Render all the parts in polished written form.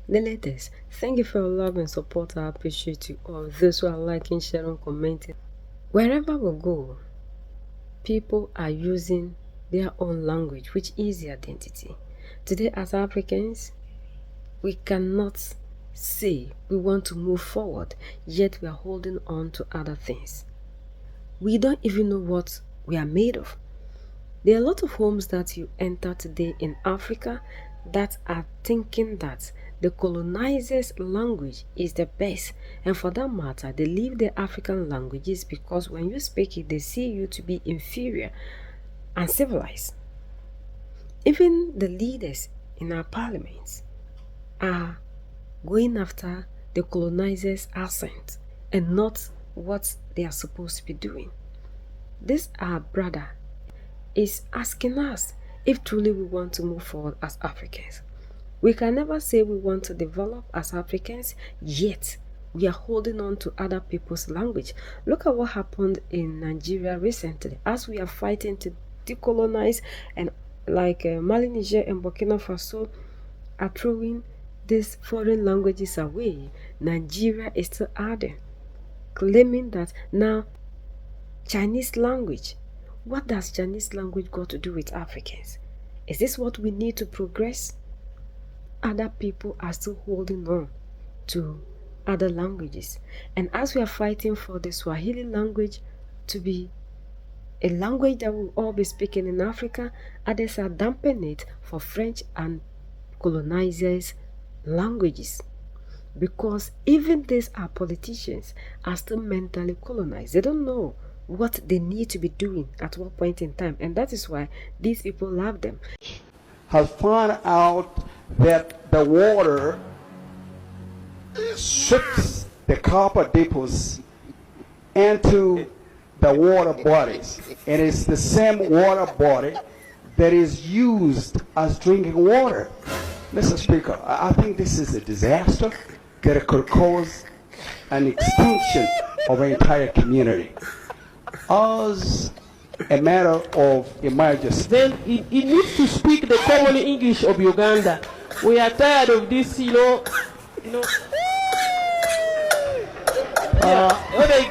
The latest. Thank you for your love and support. I appreciate you all. Those who are liking, sharing, commenting. Wherever we go, people are using their own language, which is the identity. Today, as Africans, we cannot say we want to move forward, yet we are holding on to other things. We don't even know what we are made of. There are a lot of homes that you enter today in Africa that are thinking that the colonizers' language is the best, and for that matter, they leave the African languages because when you speak it, they see you to be inferior and civilized. Even the leaders in our parliaments are going after the colonizers' accent and not what they are supposed to be doing. This our brother is asking us if truly we want to move forward as Africans. We can never say we want to develop as Africans, yet we are holding on to other people's language. Look at what happened in Nigeria recently as we are fighting to decolonize, and like Mali, Niger, and Burkina Faso are throwing these foreign languages away. Nigeria is still adding, claiming that now Chinese language. What does Chinese language got to do with Africans? Is this what we need to progress? Other people are still holding on to other languages. And as we are fighting for the Swahili language to be a language that we'll all be speaking in Africa, others are dumping it for French and colonizers' languages. Because even these our politicians are still mentally colonized. They don't know what they need to be doing at what point in time, and that is why these people love them. Has found out that the water ships the copper deposits into the water bodies, and it's the same water body that is used as drinking water. Mr. Speaker, I think this is a disaster that could cause an extinction of an entire community. As a matter of emergency. Then it needs to speak the common English of Uganda. We are tired of this, they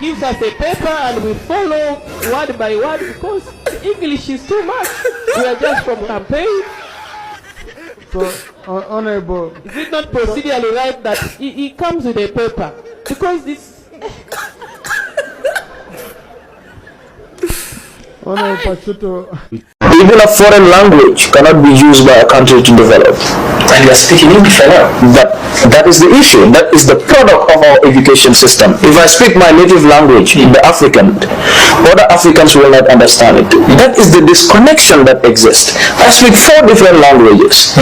give us a paper and we follow word by word because English is too much. We are just from campaign. So, Honorable, is it not procedurally right that it comes with a paper? Because this. Even a foreign language cannot be used by a country to develop. And you are speaking English now. That is the issue. That is the product of our education system. If I speak my native language, the African, other Africans will not understand it. That is the disconnection that exists. I speak 4 different languages.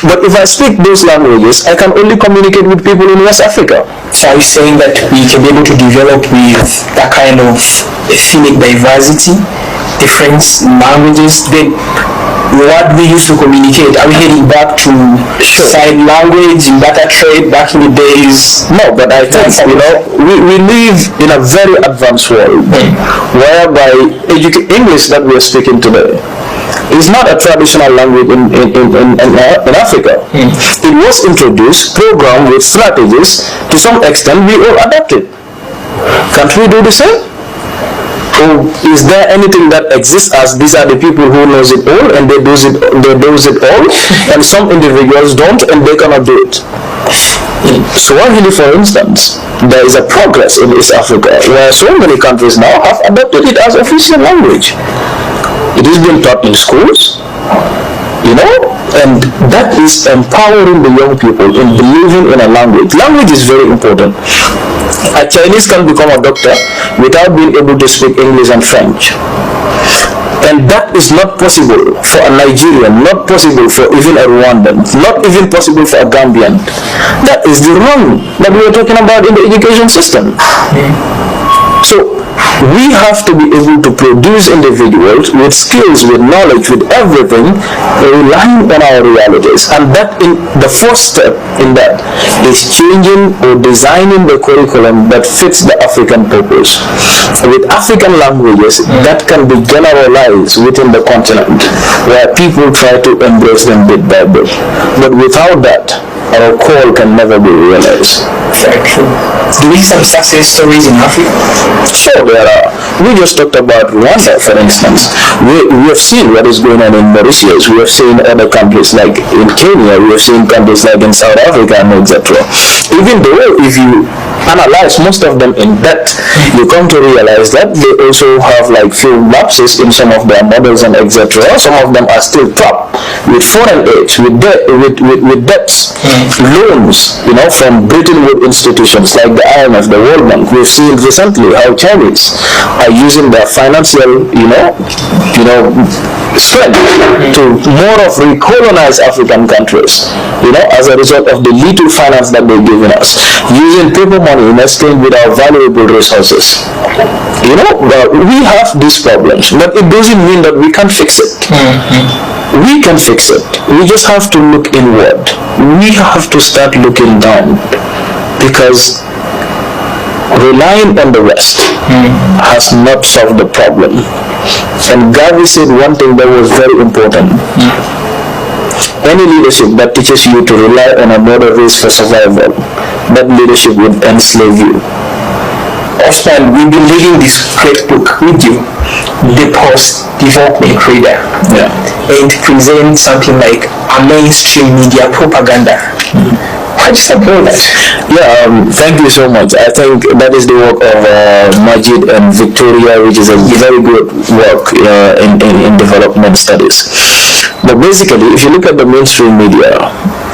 But if I speak those languages, I can only communicate with people in West Africa. So are you saying that we can be able to develop with that kind of ethnic diversity, different languages, then what we used to communicate? Are we heading back to side language, barter trade back in the days? No, but I think, we live in a very advanced world whereby English that we are speaking today is not a traditional language in Africa. It was introduced, programmed with strategies. To some extent, we all adapted. Can't we do the same? Or is there anything that exists as these are the people who knows it all and they do it all, and some individuals don't and they cannot do it? In Swahili, for instance, there is a progress in East Africa where so many countries now have adopted it as official language. It is being taught in schools, and that is empowering the young people in believing in a language. Language is very important. A Chinese can become a doctor without being able to speak English and French. And that is not possible for a Nigerian, not possible for even a Rwandan, not even possible for a Gambian. That is the wrong that we are talking about in the education system. So we have to be able to produce individuals with skills, with knowledge, with everything, relying on our realities. And that the first step in that is changing or designing the curriculum that fits the African purpose. With African languages that can be generalized within the continent, where people try to embrace them bit by bit. But without that, our call can never be realized. Very true. Do we see some success stories in Africa? Sure, there are. We just talked about Rwanda, for instance. We have seen what is going on in Mauritius. We have seen other countries like in Kenya. We have seen countries like in South Africa, and etc. Even though if you analyze most of them in depth, you come to realize that they also have like few lapses in some of their models and etc. Some of them are still trapped with foreign aid, with debts, loans, from Bretton Woods institutions like the IMF, the World Bank. We've seen recently how Chinese are using their financial, strength to more of recolonize African countries, as a result of the little finance that they're giving us, using paper money in exchange with our valuable resources. We have these problems, but it doesn't mean that we can't fix it. We can fix it. We just have to look inward. We have to start looking down, because relying on the West has not solved the problem. And Garvey said one thing that was very important. Any leadership that teaches you to rely on another race for survival, that leadership will enslave you. Osman, we've been reading this great book with you, The Post-Development Reader, and present something like a mainstream media propaganda. How do you support that? Thank you so much. I think that is the work of Majid and Victoria, which is a very good work in development studies. But basically, if you look at the mainstream media,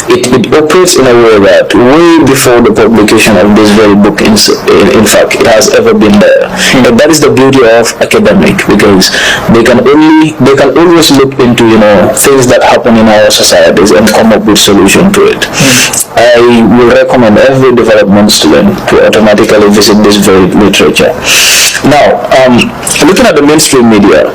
it operates in a way that way before the publication of this very book, in fact, it has ever been there. And that is the beauty of academic, because they can always look into things that happen in our societies and come up with solution to it. I will recommend every development student to automatically visit this very literature. Now, looking at the mainstream media,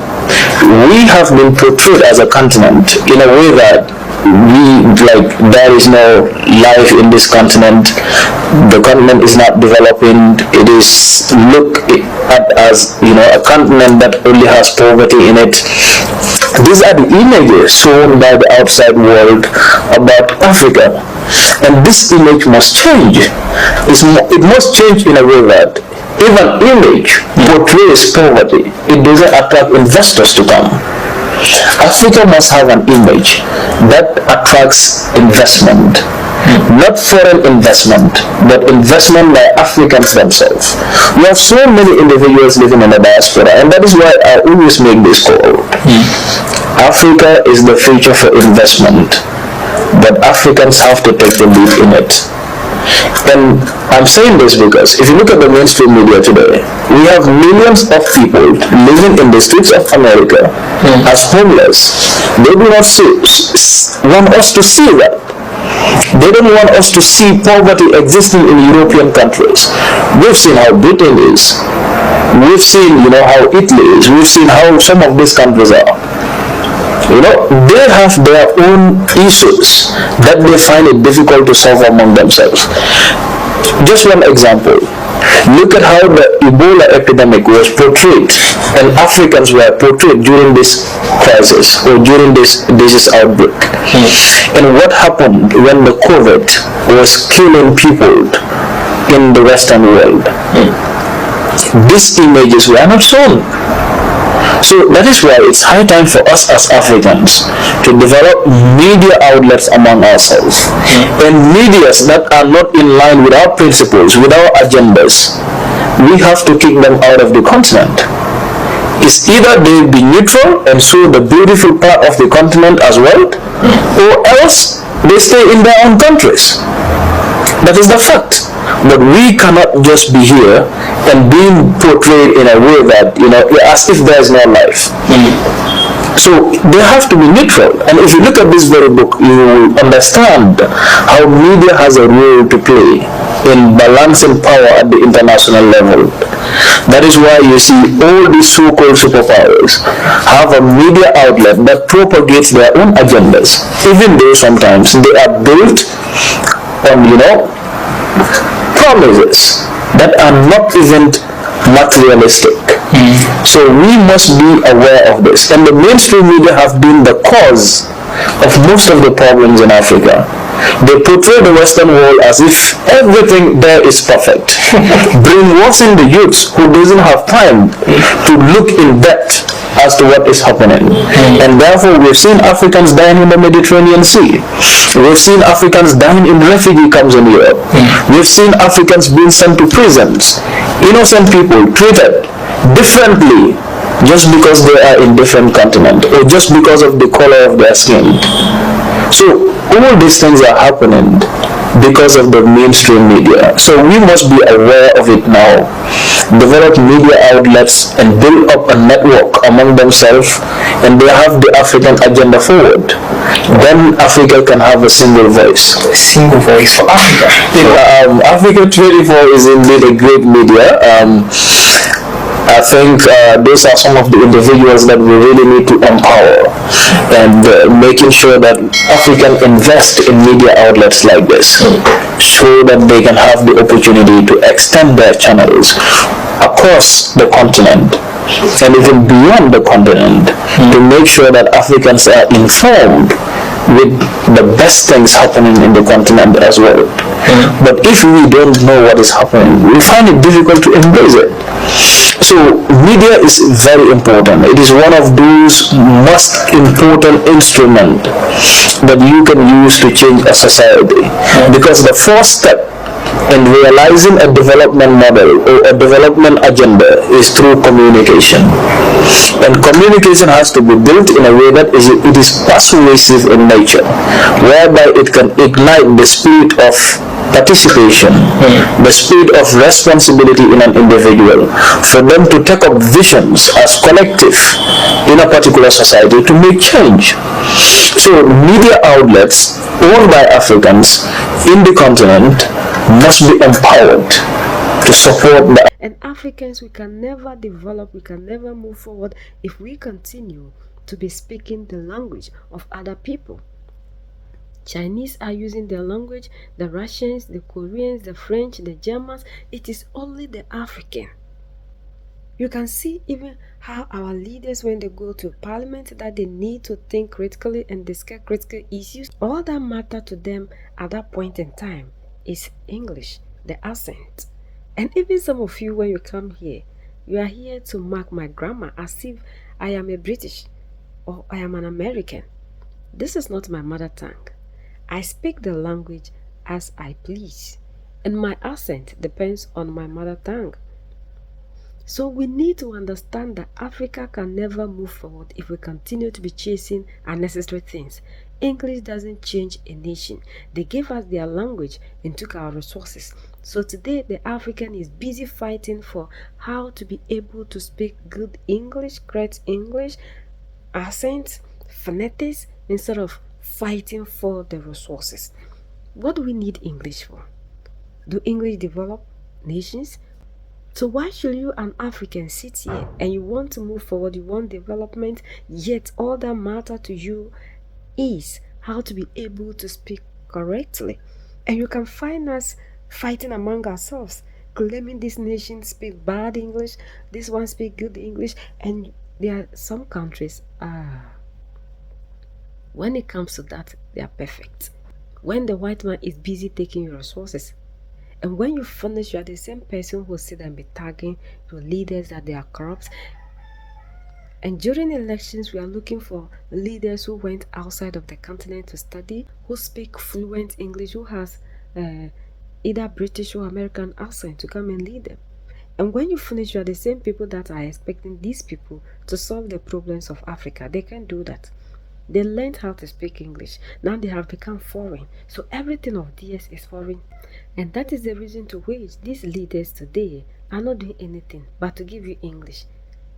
we have been portrayed as a continent in a way that there is no life in this continent. The continent is not developing. It is looked at as a continent that only has poverty in it. These are the images shown by the outside world about Africa, and this image must change. It must change in a way that if an image portrays poverty, it doesn't attract investors to come. Africa must have an image that attracts investment, not foreign investment, but investment by Africans themselves. We have so many individuals living in the diaspora, and that is why I always make this call. Africa is the future for investment, but Africans have to take the lead in it. And I'm saying this because if you look at the mainstream media today, we have millions of people living in the streets of America as homeless. They do not want us to see that. They don't want us to see poverty existing in European countries. We've seen how Britain is. We've seen, how Italy is. We've seen how some of these countries are. They have their own issues that they find it difficult to solve among themselves. Just one example. Look at how the Ebola epidemic was portrayed, and Africans were portrayed during this crisis or during this disease outbreak. And what happened when the COVID was killing people in the Western world? These images were not shown. So that is why it's high time for us as Africans to develop media outlets among ourselves, and medias that are not in line with our principles, with our agendas. We have to kick them out of the continent. It's either they be neutral and show the beautiful part of the continent as well, or else they stay in their own countries. That is the fact. But we cannot just be here and being portrayed in a way that, as if there is no life. So they have to be neutral. And if you look at this very book, you will understand how media has a role to play in balancing power at the international level. That is why you see all these so-called superpowers have a media outlet that propagates their own agendas, even though sometimes they are built on, promises that are not even materialistic. So we must be aware of this. And the mainstream media have been the cause of most of the problems in Africa. They portray the Western world as if everything there is perfect, brainwashing the youths who doesn't have time to look in depth as to what is happening. And therefore, we've seen Africans dying in the Mediterranean Sea. We've seen Africans dying in refugee camps in Europe. We've seen Africans being sent to prisons. Innocent people treated differently just because they are in different continent or just because of the color of their skin. So all these things are happening because of the mainstream media. So we must be aware of it now. Develop media outlets and build up a network among themselves, and they have the African agenda forward. Then Africa can have a single voice. A single voice for Africa. Africa 24 is indeed a great media. I think those are some of the individuals that we really need to empower, and making sure that Africans invest in media outlets like this so that they can have the opportunity to extend their channels across the continent and even beyond the continent to make sure that Africans are informed with the best things happening in the continent as well. But if we don't know what is happening, we find it difficult to embrace it. So media is very important. It is one of those most important instruments that you can use to change a society, because the first step in realizing a development model or a development agenda is through communication. And communication has to be built in a way that it is persuasive in nature, whereby it can ignite the spirit of participation, the spirit of responsibility in an individual, for them to take up visions as collective in a particular society to make change. So media outlets owned by Africans in the continent must be empowered to support the. And Africans, we can never develop, we can never move forward if we continue to be speaking the language of other people. Chinese are using their language, the Russians, the Koreans, the French, the Germans. It is only the African. You can see even how our leaders, when they go to parliament, that they need to think critically and discuss critical issues. All that matter to them at that point in time is English, the accent. And even some of you, when you come here, you are here to mark my grammar as if I am a British or I am an American. This is not my mother tongue. I speak the language as I please, and my accent depends on my mother tongue. So we need to understand that Africa can never move forward if we continue to be chasing unnecessary things. English doesn't change a nation. They gave us their language and took our resources. So today the African is busy fighting for how to be able to speak good English, correct English, accents, phonetics, instead of fighting for the resources. What do we need English for? Do English develop nations? So why should you, an African, sit here and you want to move forward, you want development, yet all that matter to you is how to be able to speak correctly? And you can find us fighting among ourselves, claiming this nation speak bad English, this one speak good English, and there are some countries, when it comes to that, they are perfect. When the white man is busy taking your resources, and when you finish, you are the same person who sit and be tagging your leaders that they are corrupt. And during elections, we are looking for leaders who went outside of the continent to study, who speak fluent English, who has either British or American accent to come and lead them. And when you finish, you are the same people that are expecting these people to solve the problems of Africa. They can't do that. They learned how to speak English. Now they have become foreign. So everything of theirs is foreign. And that is the reason to which these leaders today are not doing anything but to give you English.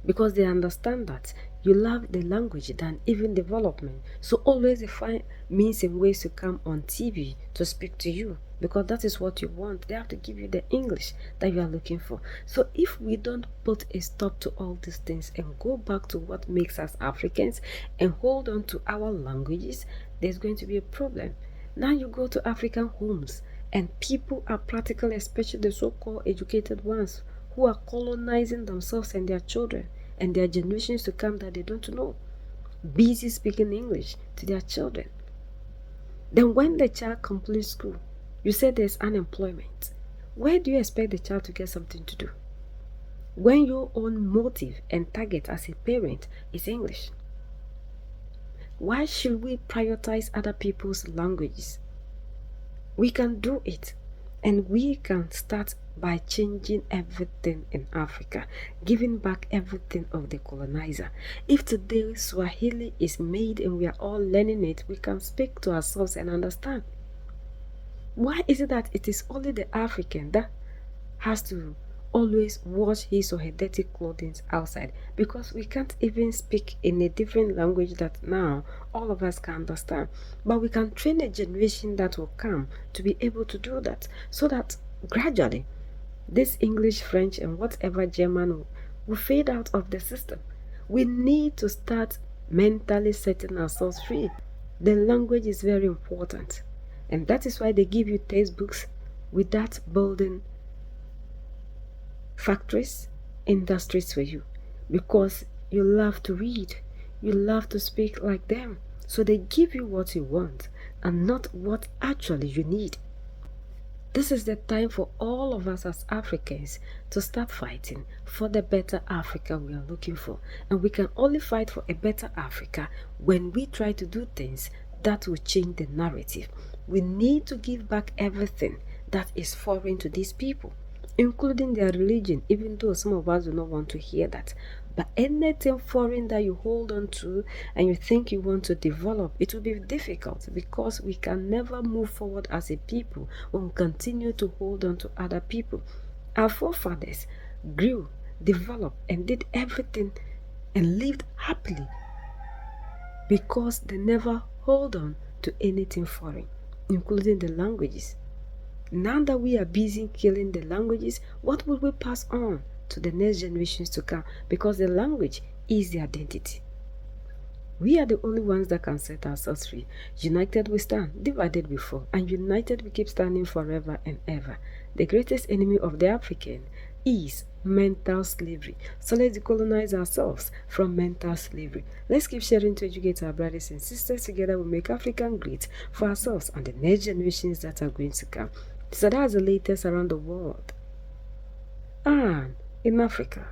Because they understand that you love the language than even development. So always they find means and ways to come on TV to speak to you, because that is what you want. They have to give you the English that you are looking for. So if we don't put a stop to all these things and go back to what makes us Africans and hold on to our languages, there's going to be a problem. Now you go to African homes and people are practically, especially the so-called educated ones, who are colonizing themselves and their children and their generations to come that they don't know, busy speaking English to their children. Then when the child completes school, you say there's unemployment. Where do you expect the child to get something to do? When your own motive and target as a parent is English. Why should we prioritize other people's languages? We can do it, and we can start by changing everything in Africa, giving back everything of the colonizer. If today Swahili is made and we are all learning it, we can speak to ourselves and understand. Why is it that it is only the African that has to always wash his or her dirty clothing outside? Because we can't even speak in a different language that now all of us can understand. But we can train a generation that will come to be able to do that, so that gradually this English, French, and whatever German will fade out of the system. We need to start mentally setting ourselves free. The language is very important, and that is why they give you textbooks with that building factories, industries for you, because you love to read, you love to speak like them. So they give you what you want and not what actually you need. This is the time for all of us as Africans to start fighting for the better Africa we are looking for. And we can only fight for a better Africa when we try to do things that will change the narrative. We need to give back everything that is foreign to these people, including their religion, even though some of us do not want to hear that. But anything foreign that you hold on to and you think you want to develop, it will be difficult, because we can never move forward as a people when we continue to hold on to other people. Our forefathers grew, developed, and did everything and lived happily because they never hold on to anything foreign, including the languages. Now that we are busy killing the languages, what will we pass on to the next generations to come? Because the language is the identity. We are the only ones that can set ourselves free. United we stand, divided we fall, and united we keep standing forever and ever. The greatest enemy of the African is mental slavery. So let's decolonize ourselves from mental slavery. Let's keep sharing to educate our brothers and sisters. Together we make African great for ourselves and the next generations that are going to come. So that's the latest around the world and in Africa.